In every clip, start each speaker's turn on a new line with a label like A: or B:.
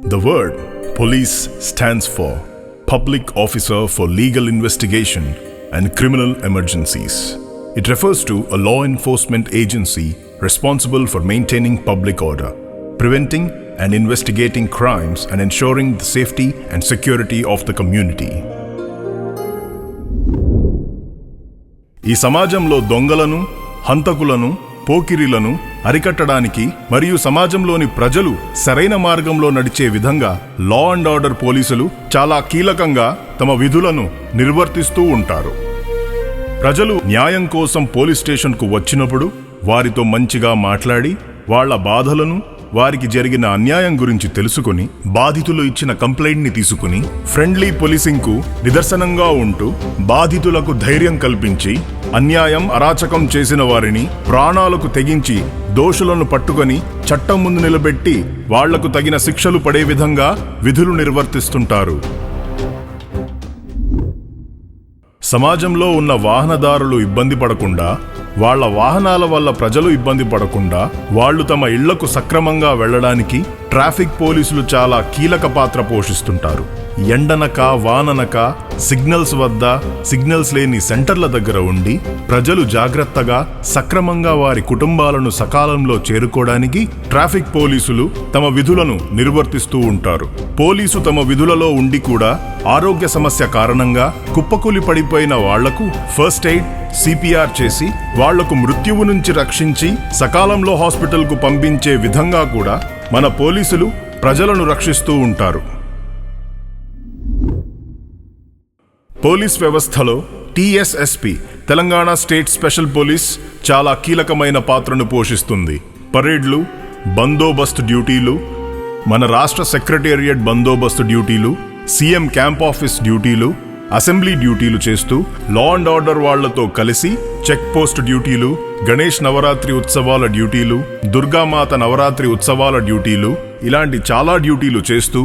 A: The word police stands for Public Officer for Legal Investigation and Criminal Emergencies. It refers to a law enforcement agency responsible for maintaining public order, preventing and investigating crimes and ensuring the safety and security of the community. ఈ సమాజంలో దొంగలను, హంతకులను, పోకిరీలను అరికట్టడానికి మరియు సమాజంలోని ప్రజలు సరైన మార్గంలో నడిచే విధంగా లా అండ్ ఆర్డర్ పోలీసులు చాలా కీలకంగా తమ విధులను నిర్వర్తిస్తూ ఉంటారు. ప్రజలు న్యాయం కోసం పోలీస్ స్టేషన్కు వచ్చినప్పుడు వారితో మంచిగా మాట్లాడి వాళ్ల బాధలను, వారికి జరిగిన అన్యాయం గురించి తెలుసుకుని బాధితులు ఇచ్చిన కంప్లైంట్ని తీసుకుని ఫ్రెండ్లీ పోలీసింగ్కు నిదర్శనంగా ఉంటూ బాధితులకు ధైర్యం కల్పించి అన్యాయం, అరాచకం చేసిన వారిని ప్రాణాలకు తెగించి దోషులను పట్టుకొని చట్టం ముందు నిలబెట్టి వాళ్లకు తగిన శిక్షలు పడే విధంగా విధులు నిర్వర్తిస్తుంటారు. సమాజంలో ఉన్న వాహనదారులు ఇబ్బంది పడకుండా, వాళ్ల వాహనాల వల్ల ప్రజలు ఇబ్బంది పడకుండా వాళ్లు తమ ఇళ్లకు సక్రమంగా వెళ్లడానికి ట్రాఫిక్ పోలీసులు చాలా కీలక పాత్ర పోషిస్తుంటారు. ఎండనక వాననక సిగ్నల్స్ వద్ద, సిగ్నల్స్ లేని సెంటర్ల దగ్గర ఉండి ప్రజలు జాగ్రత్తగా సక్రమంగా వారి కుటుంబాలను సకాలంలో చేరుకోవడానికి ట్రాఫిక్ పోలీసులు తమ విధులను నిర్వర్తిస్తూ ఉంటారు. పోలీసు తమ విధులలో ఉండి కూడా ఆరోగ్య సమస్య కారణంగా కుప్పకూలి పడిపోయిన వాళ్లకు ఫస్ట్ ఎయిడ్, సిపిఆర్ చేసి వాళ్లకు మృత్యువు నుంచి రక్షించి సకాలంలో హాస్పిటల్కు పంపించే విధంగా కూడా మన పోలీసులు ప్రజలను రక్షిస్తూ ఉంటారు. పోలీస్ వ్యవస్థలో TSSP, Telangana state special police చాలా కీలకమైన పాత్రను పోషిస్తుంది. పరేడ్లు, బందోబస్తు డ్యూటీలు, మన రాష్ట్ర సెక్రటేరియట్ బందోబస్తు డ్యూటీలు, సీఎం క్యాంప్ ఆఫీస్ డ్యూటీలు, అసెంబ్లీ డ్యూటీలు చేస్తూ లా అండ్ ఆర్డర్ వాళ్లతో కలిసి చెక్ పోస్ట్ డ్యూటీలు, గణేష్ నవరాత్రి ఉత్సవాల డ్యూటీలు, దుర్గామాత నవరాత్రి ఉత్సవాల డ్యూటీలు, ఇలాంటి చాలా డ్యూటీలు చేస్తూ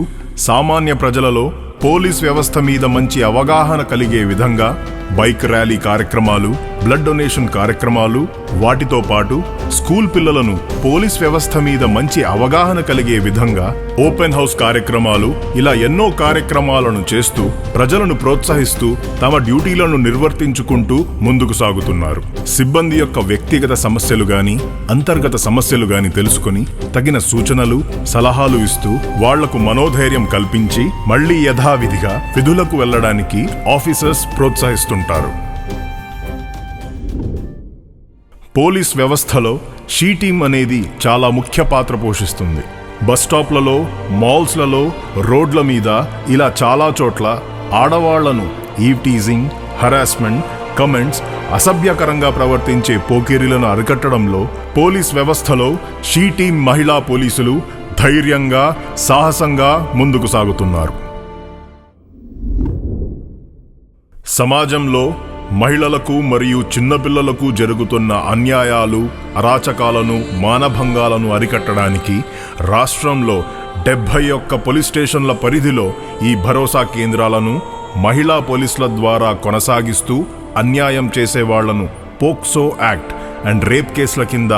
A: సామాన్య ప్రజలలో పోలీస్ వ్యవస్థ మీద మంచి అవగాహన కలిగే విధంగా బైక్ ర్యాలీ కార్యక్రమాలు, బ్లడ్ డొనేషన్ కార్యక్రమాలు, వాటితో పాటు స్కూల్ పిల్లలను పోలీస్ వ్యవస్థ మీద మంచి అవగాహన కలిగే విధంగా ఓపెన్ హౌస్ కార్యక్రమాలు, ఇలా ఎన్నో కార్యక్రమాలను చేస్తూ ప్రజలను ప్రోత్సహిస్తూ తమ డ్యూటీలను నిర్వర్తించుకుంటూ ముందుకు సాగుతున్నారు. సిబ్బంది యొక్క వ్యక్తిగత సమస్యలు గాని, అంతర్గత సమస్యలు గాని తెలుసుకుని తగిన సూచనలు, సలహాలు ఇస్తూ వాళ్లకు మనోధైర్యం కల్పించి మళ్లీ యథావిధిగా విధులకు వెళ్లడానికి ఆఫీసర్స్ ప్రోత్సహిస్తుంటారు. పోలీస్ వ్యవస్థలో షీ టీమ్ అనేది చాలా ముఖ్య పాత్ర పోషిస్తుంది. బస్ స్టాప్లలో, మాల్స్లలో, రోడ్ల మీద ఇలా చాలా చోట్ల ఆడవాళ్లను ఈవ్ టీజింగ్, హరాస్మెంట్, కమెంట్స్, అసభ్యకరంగా ప్రవర్తించే పోకిరీలను అరికట్టడంలో పోలీస్ వ్యవస్థలో షీ టీమ్ మహిళా పోలీసులు ధైర్యంగా, సాహసంగా ముందుకు సాగుతున్నారు. సమాజంలో మహిళలకు మరియు చిన్నపిల్లలకు జరుగుతున్న అన్యాయాలు, అరాచకాలను, మానభంగాలను అరికట్టడానికి రాష్ట్రంలో 71 పోలీస్ స్టేషన్ల పరిధిలో ఈ భరోసా కేంద్రాలను మహిళా పోలీసుల ద్వారా కొనసాగిస్తూ అన్యాయం చేసేవాళ్లను పోక్సో యాక్ట్ అండ్ రేప్ కేసుల కింద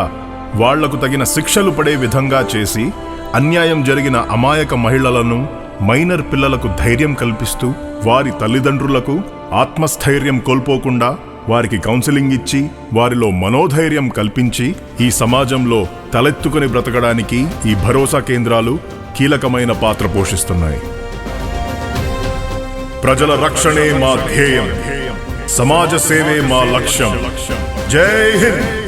A: వాళ్లకు తగిన శిక్షలు పడే విధంగా చేసి అన్యాయం జరిగిన అమాయక మహిళలను, మైనర్ పిల్లలకు ధైర్యం కల్పిస్తూ వారి తల్లిదండ్రులకు ఆత్మస్థైర్యం కోల్పోకుండా వారికి కౌన్సిలింగ్ ఇచ్చి వారిలో మనోధైర్యం కల్పించి ఈ సమాజంలో తలెత్తుకుని బ్రతకడానికి ఈ భరోసా కేంద్రాలు కీలకమైన పాత్ర పోషిస్తున్నాయి. ప్రజల రక్షణే మా ధ్యేయం, సమాజ సేవే మా లక్ష్యం. జై హింద్.